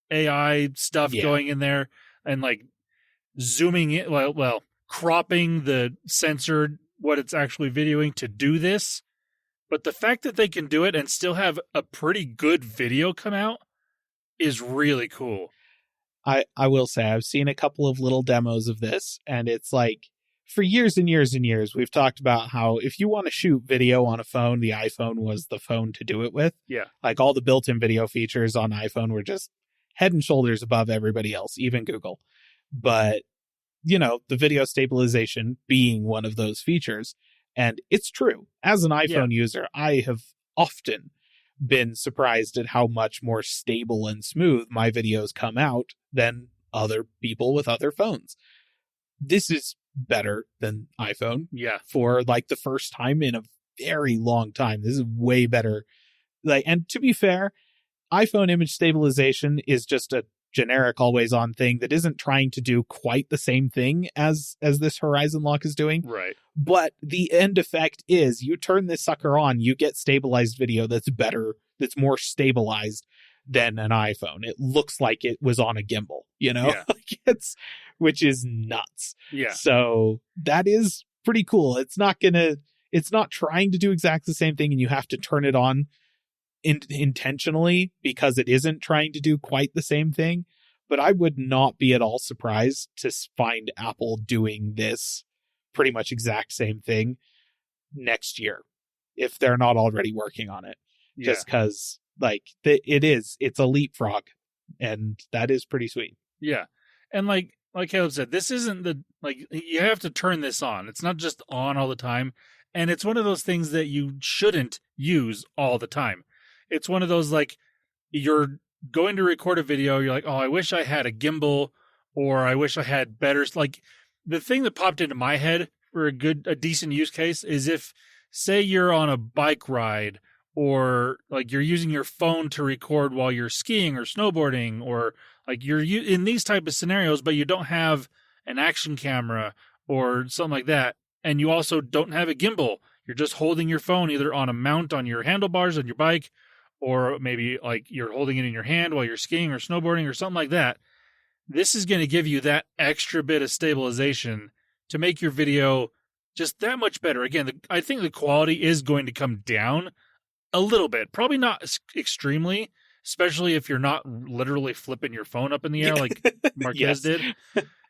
AI stuff Yeah. going in there and like zooming in, well, cropping the sensor, what it's actually videoing to do this. But the fact that they can do it and still have a pretty good video come out is really cool. I will say I've seen a couple of little demos of this, and it's like for years and years and years, we've talked about how if you want to shoot video on a phone, the iPhone was the phone to do it with. Yeah. Like all the built-in video features on iPhone were just head and shoulders above everybody else, even Google. But, you know, the video stabilization being one of those features. And it's true. As an iPhone user, I have often been surprised at how much more stable and smooth my videos come out than other people with other phones. This is better than iPhone. Yeah. For like the first time in a very long time. This is way better. Like, and to be fair, iPhone image stabilization is just a generic always on thing that isn't trying to do quite the same thing as this Horizon Lock is doing. Right. But the end effect is you turn this sucker on, you get stabilized video that's better, that's more stabilized than an iPhone. It looks like it was on a gimbal, you know? Yeah. Like which is nuts. Yeah. So that is pretty cool. It's not trying to do exactly the same thing, and you have to turn it on intentionally because it isn't trying to do quite the same thing. But I would not be at all surprised to find Apple doing this pretty much exact same thing next year if they're not already working on it. Just because like it's a leapfrog, and that is pretty sweet. Yeah. And like Caleb said, this isn't you have to turn this on. It's not just on all the time. And it's one of those things that you shouldn't use all the time. It's one of those, like, you're going to record a video, you're like, oh, I wish I had a gimbal, or I wish I had better. Like, the thing that popped into my head for a decent use case is if, say, you're on a bike ride, or like you're using your phone to record while you're skiing or snowboarding, or like you're in these type of scenarios, but you don't have an action camera or something like that, and you also don't have a gimbal. You're just holding your phone either on a mount on your handlebars on your bike, or maybe like you're holding it in your hand while you're skiing or snowboarding or something like that. This is going to give you that extra bit of stabilization to make your video just that much better. Again, I think the quality is going to come down a little bit, probably not extremely, especially if you're not literally flipping your phone up in the air like Marquez did.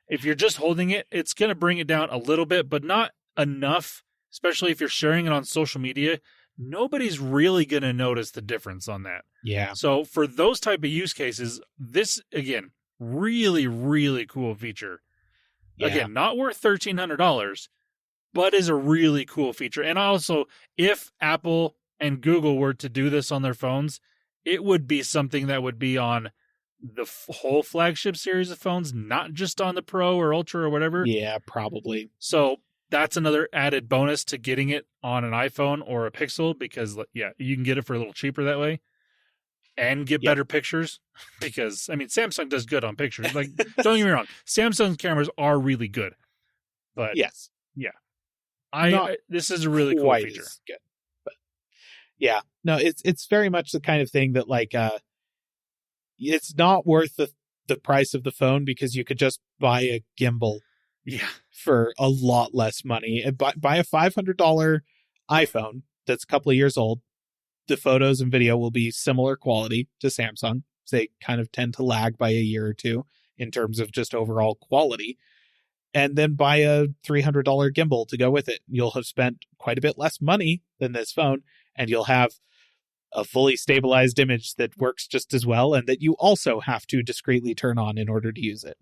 If you're just holding it, it's going to bring it down a little bit, but not enough, especially if you're sharing it on social media. Nobody's really going to notice the difference on that. Yeah. So for those type of use cases, this, again, really, really cool feature. Yeah. Again, not worth $1,300, but is a really cool feature. And also, if Apple and Google were to do this on their phones, it would be something that would be on the whole flagship series of phones, not just on the Pro or Ultra or whatever. Yeah, probably. So that's another added bonus to getting it on an iPhone or a Pixel, because, yeah, you can get it for a little cheaper that way and get better pictures, because, I mean, Samsung does good on pictures. Like, don't get me wrong, Samsung's cameras are really good. But, yes. Yeah. This is a really cool feature. Good. But, yeah. No, it's very much the kind of thing that, like, it's not worth the price of the phone, because you could just buy a gimbal for a lot less money. And buy a $500 iPhone that's a couple of years old. The photos and video will be similar quality to Samsung. They kind of tend to lag by a year or two in terms of just overall quality. And then buy a $300 gimbal to go with it. You'll have spent quite a bit less money than this phone, and you'll have a fully stabilized image that works just as well, and that you also have to discreetly turn on in order to use it.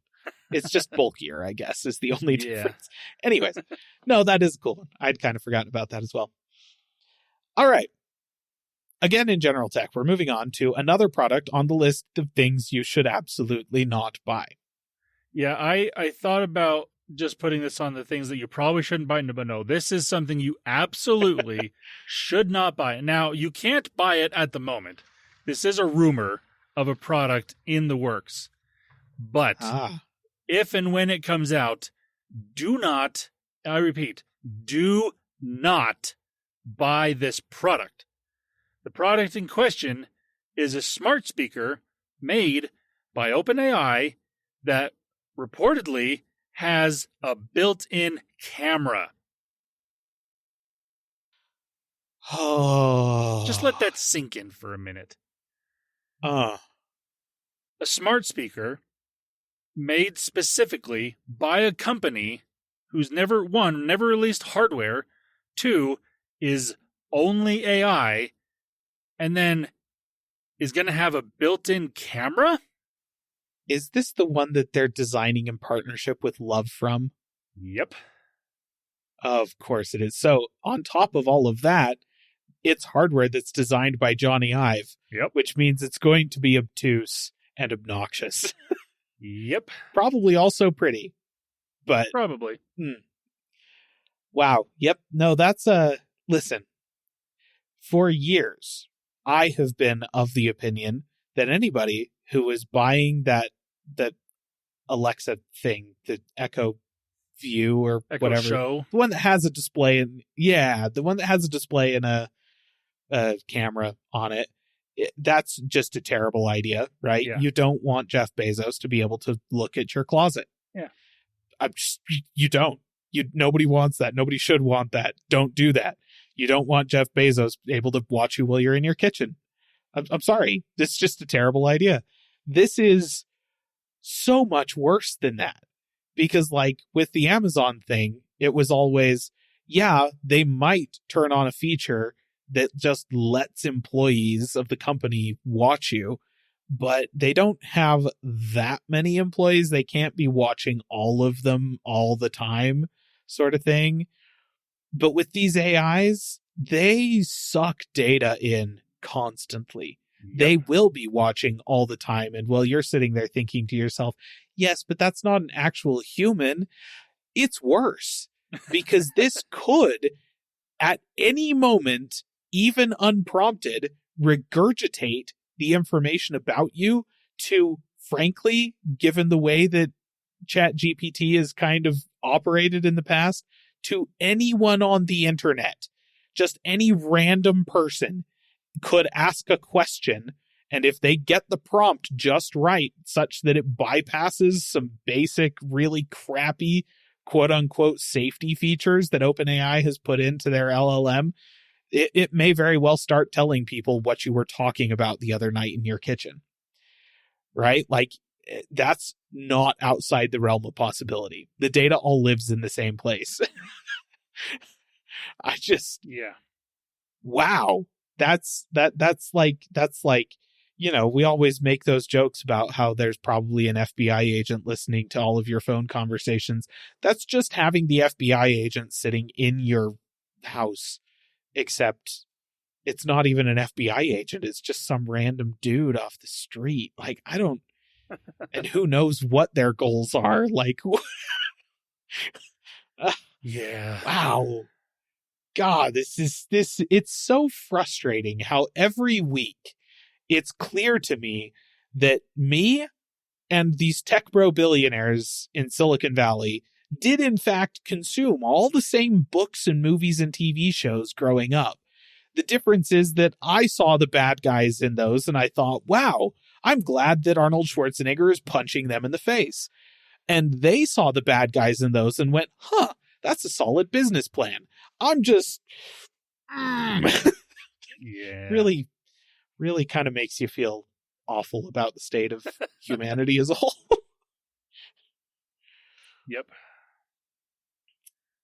It's just bulkier, I guess, is the only difference. Anyways, no, that is a cool one. I'd kind of forgotten about that as well. All right. Again, in general tech, we're moving on to another product on the list of things you should absolutely not buy. Yeah, I thought about just putting this on the things that you probably shouldn't buy, but no, this is something you absolutely should not buy. Now, you can't buy it at the moment. This is a rumor of a product in the works. But if and when it comes out, do not, I repeat, do not buy this product. The product in question is a smart speaker made by OpenAI that reportedly has a built-in camera. Oh. Just let that sink in for a minute. A smart speaker made specifically by a company who's never released hardware, 2, is only AI, and then is going to have a built-in camera? Is this the one that they're designing in partnership with Love From? Yep. Of course it is. So on top of all of that, it's hardware that's designed by Johnny Ive. Yep. Which means it's going to be obtuse and obnoxious. Yep. Probably also pretty. But probably. Wow. Yep. No, that's listen. For years, I have been of the opinion that anybody who is buying that Alexa thing, the Echo View or Echo whatever, Show. the one that has a display the one that has a display and a camera on it, that's just a terrible idea, right? Yeah. You don't want Jeff Bezos to be able to look at your closet. Yeah. You don't. Nobody wants that. Nobody should want that. Don't do that. You don't want Jeff Bezos able to watch you while you're in your kitchen. I'm sorry. It's just a terrible idea. This is so much worse than that. Because like with the Amazon thing, it was always, yeah, they might turn on a feature that just lets employees of the company watch you, but they don't have that many employees. They can't be watching all of them all the time, sort of thing. But with these AIs, they suck data in constantly. Yep. They will be watching all the time. And while you're sitting there thinking to yourself, yes, but that's not an actual human, it's worse because this could at any moment, even unprompted, regurgitate the information about you to, frankly, given the way that ChatGPT has kind of operated in the past, to anyone on the internet. Just any random person could ask a question, and if they get the prompt just right, such that it bypasses some basic, really crappy, quote-unquote, safety features that OpenAI has put into their LLM, it may very well start telling people what you were talking about the other night in your kitchen. Right? Like, that's not outside the realm of possibility. The data all lives in the same place. Yeah. Wow. That's like, you know, we always make those jokes about how there's probably an FBI agent listening to all of your phone conversations. That's just having the FBI agent sitting in your house, except it's not even an FBI agent. It's just some random dude off the street. Like, I don't, and who knows what their goals are. Like, yeah. Wow. God, it's so frustrating how every week it's clear to me that me and these tech bro billionaires in Silicon Valley did in fact consume all the same books and movies and TV shows growing up. The difference is that I saw the bad guys in those and I thought, wow, I'm glad that Arnold Schwarzenegger is punching them in the face. And they saw the bad guys in those and went, huh, that's a solid business plan. I'm just yeah. Really kind of makes you feel awful about the state of humanity as a whole. Yep.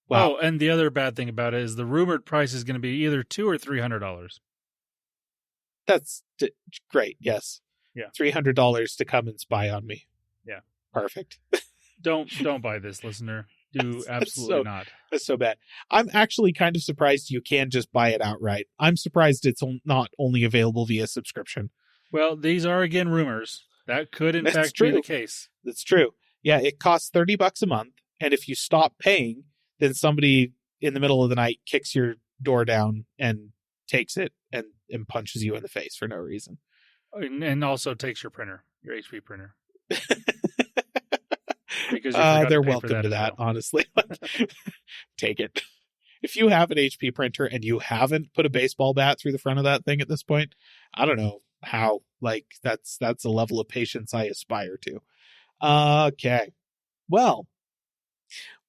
Wow. Oh, and the other bad thing about it is the rumored price is going to be either $200 or $300. That's great. Yes. Yeah. $300 to come and spy on me. Yeah. Perfect. Don't buy this, listener. Do absolutely not. That's so bad. I'm actually kind of surprised you can just buy it outright. I'm surprised it's not only available via subscription. Well, these are again rumors. That could in fact be the case. That's true. Yeah, it costs $30 a month, and if you stop paying, then somebody in the middle of the night kicks your door down and takes it and punches you in the face for no reason. And also takes your printer, your HP printer. Because they're welcome to that, honestly. Take it. if you have an HP printer and you haven't put a baseball bat through the front of that thing at this point, I don't know how. Like, that's a level of patience I aspire to. Okay. Well,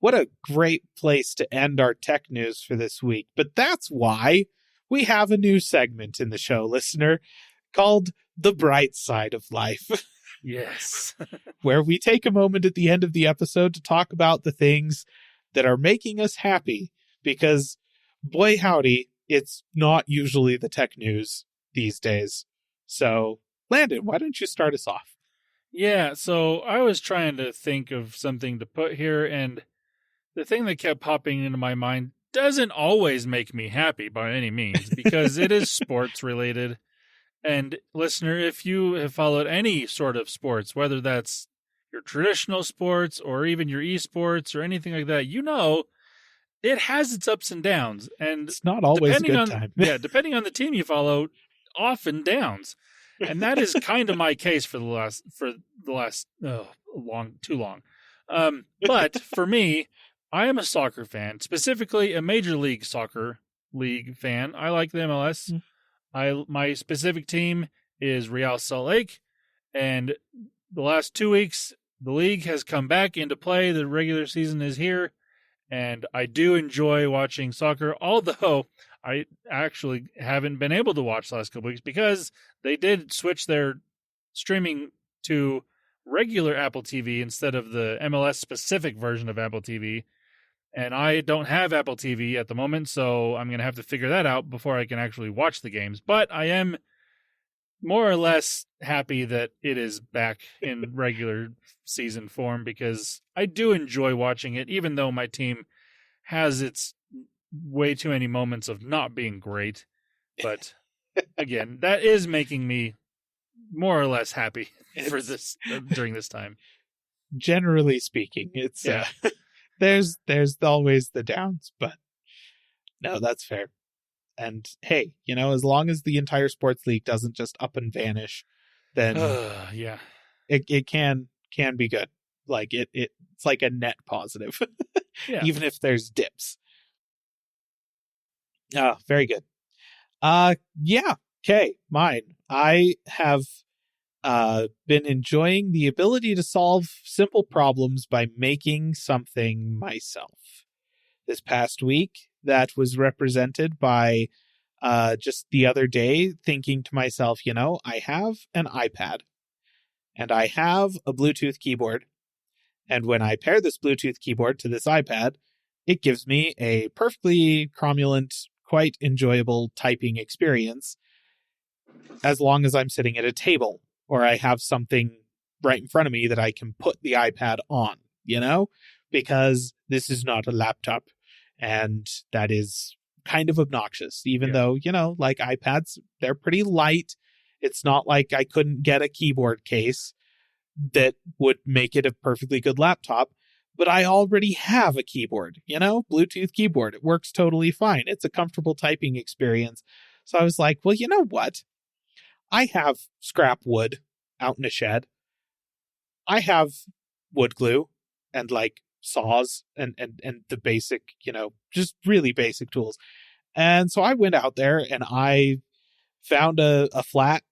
what a great place to end our tech news for this week. But that's why we have a new segment in the show, listener, called The Bright Side of Life. Yes. Where we take a moment at the end of the episode to talk about the things that are making us happy. Because, boy howdy, it's not usually the tech news these days. So, Landon, why don't you start us off? Yeah, so I was trying to think of something to put here, and the thing that kept popping into my mind doesn't always make me happy by any means, because it is sports related. And listener, if you have followed any sort of sports, whether that's your traditional sports or even your esports or anything like that, you know it has its ups and downs. And it's not always a good time. Depending on the team you follow, often downs. And that is kind of my case for the last too long. But for me, I am a soccer fan, specifically a Major League Soccer League fan. I like the MLS. My specific team is Real Salt Lake, and the last 2 weeks, the league has come back into play. The regular season is here, and I do enjoy watching soccer, although I actually haven't been able to watch the last couple weeks because they did switch their streaming to regular Apple TV instead of the MLS-specific version of Apple TV. And I don't have Apple TV at the moment, so I'm going to have to figure that out before I can actually watch the games. But I am more or less happy that it is back in regular season form because I do enjoy watching it, even though my team has its way too many moments of not being great. But again, that is making me more or less happy for this during this time. Generally speaking, it's there's always the downs, but no, that's fair. And hey, as long as the entire sports league doesn't just up and vanish, then it can be good. Like it's like a net positive, even if there's dips. Very good. Okay, mine. I have been enjoying the ability to solve simple problems by making something myself. This past week, that was represented by just the other day thinking to myself, I have an iPad and I have a Bluetooth keyboard. And when I pair this Bluetooth keyboard to this iPad, it gives me a perfectly cromulent, quite enjoyable typing experience as long as I'm sitting at a table or I have something right in front of me that I can put the iPad on, because this is not a laptop. And that is kind of obnoxious, even though, like iPads, they're pretty light. It's not like I couldn't get a keyboard case that would make it a perfectly good laptop, but I already have a keyboard, Bluetooth keyboard. It works totally fine. It's a comfortable typing experience. So I was like, well, you know what? I have scrap wood out in a shed. I have wood glue and like saws and the basic, just really basic tools. And so I went out there and I found a flat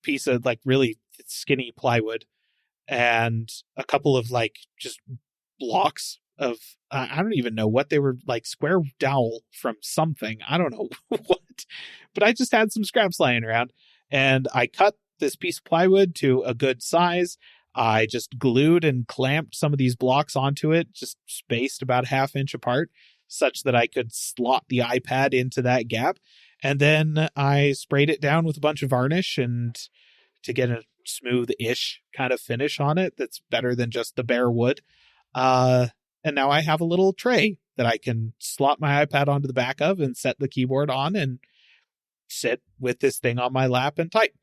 piece of like really skinny plywood and a couple of like just blocks of, I don't even know what they were, like square dowel from something. I don't know what, but I just had some scraps lying around and I cut this piece of plywood to a good size. I just glued and clamped some of these blocks onto it, just spaced about 1/2 inch apart, such that I could slot the iPad into that gap. And then I sprayed it down with a bunch of varnish and to get a smooth-ish kind of finish on it that's better than just the bare wood. And now I have a little tray that I can slot my iPad onto the back of and set the keyboard on and sit with this thing on my lap and type.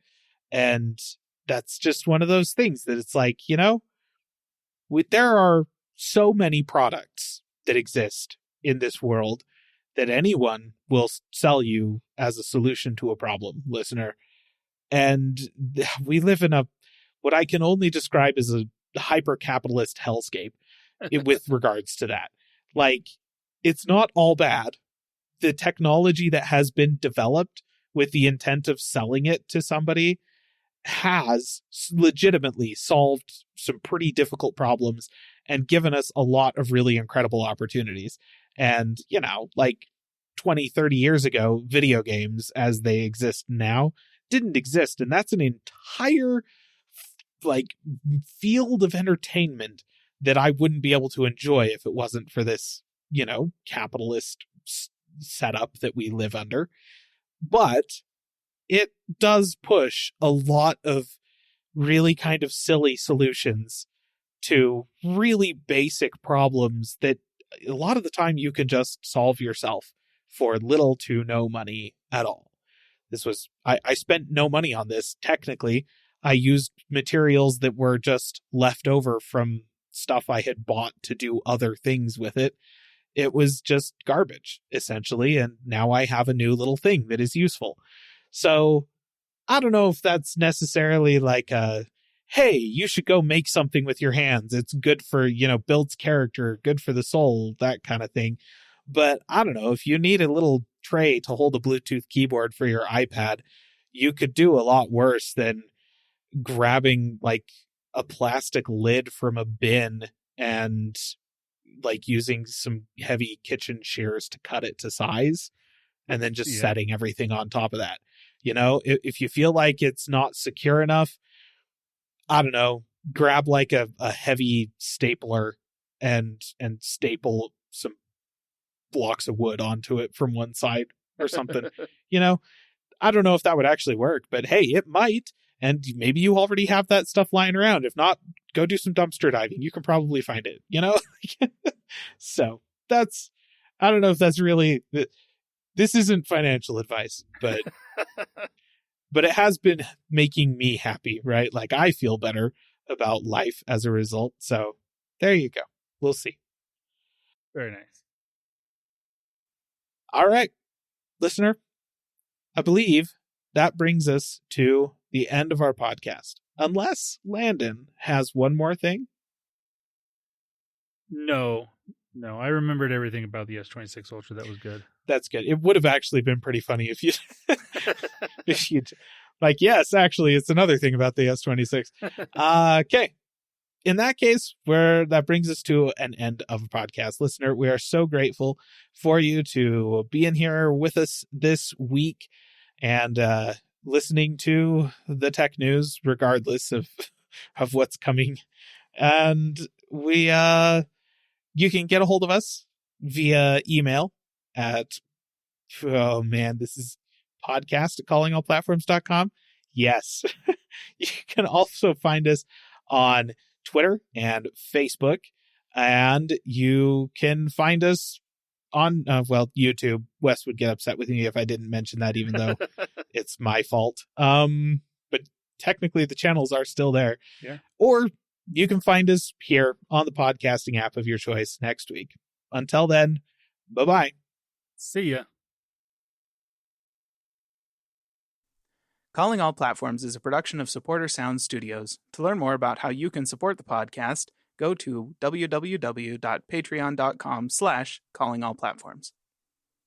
And that's just one of those things that it's like, there are so many products that exist in this world that anyone will sell you as a solution to a problem, listener. And we live in what I can only describe as a hyper-capitalist hellscape with regards to that. Like, it's not all bad. The technology that has been developed with the intent of selling it to somebody has legitimately solved some pretty difficult problems and given us a lot of really incredible opportunities. And, you know, like 20, 30 years ago, video games as they exist now didn't exist. And that's an entire like field of entertainment that I wouldn't be able to enjoy if it wasn't for this, you know, capitalist setup that we live under. But it does push a lot of really kind of silly solutions to really basic problems that a lot of the time you can just solve yourself for little to no money at all. This was, I spent no money on this. Technically, I used materials that were just left over from stuff I had bought to do other things with it. It was just garbage, essentially, and now I have a new little thing that is useful. So I don't know if that's necessarily like a, hey, you should go make something with your hands. It's good for, you know, builds character, good for the soul, that kind of thing. But I don't know, if you need a little tray to hold a Bluetooth keyboard for your iPad, you could do a lot worse than grabbing like a plastic lid from a bin and like using some heavy kitchen shears to cut it to size and then just setting everything on top of that. You know, if you feel like it's not secure enough, I don't know, grab like a heavy stapler and staple some blocks of wood onto it from one side or something. You know, I don't know if that would actually work, but hey, it might. And maybe you already have that stuff lying around. If not, go do some dumpster diving. You can probably find it, you know? So that's, I don't know if that's really, this isn't financial advice, but it has been making me happy, right? Like I feel better about life as a result. So there you go. We'll see. Very nice. All right, listener, I believe that brings us to the end of our podcast. Unless Landen has one more thing. No, I remembered everything about the S26 Ultra. That was good. That's good. It would have actually been pretty funny if you, if you, like, yes, actually, it's another thing about the S26. Okay. In that case, that brings us to an end of a podcast. Listener, we are so grateful for you to be in here with us this week and listening to the tech news, regardless of what's coming. And you can get a hold of us via email at, oh man, this is podcast@callingallplatforms.com. Yes. You can also find us on Twitter and Facebook, and you can find us on YouTube. Wes would get upset with me if I didn't mention that, even though it's my fault. But technically the channels are still there. Yeah. Or you can find us here on the podcasting app of your choice next week. Until then, bye-bye. See ya. Calling All Platforms is a production of Supporter Sound Studios. To learn more about how you can support the podcast, go to www.patreon.com/callingallplatforms.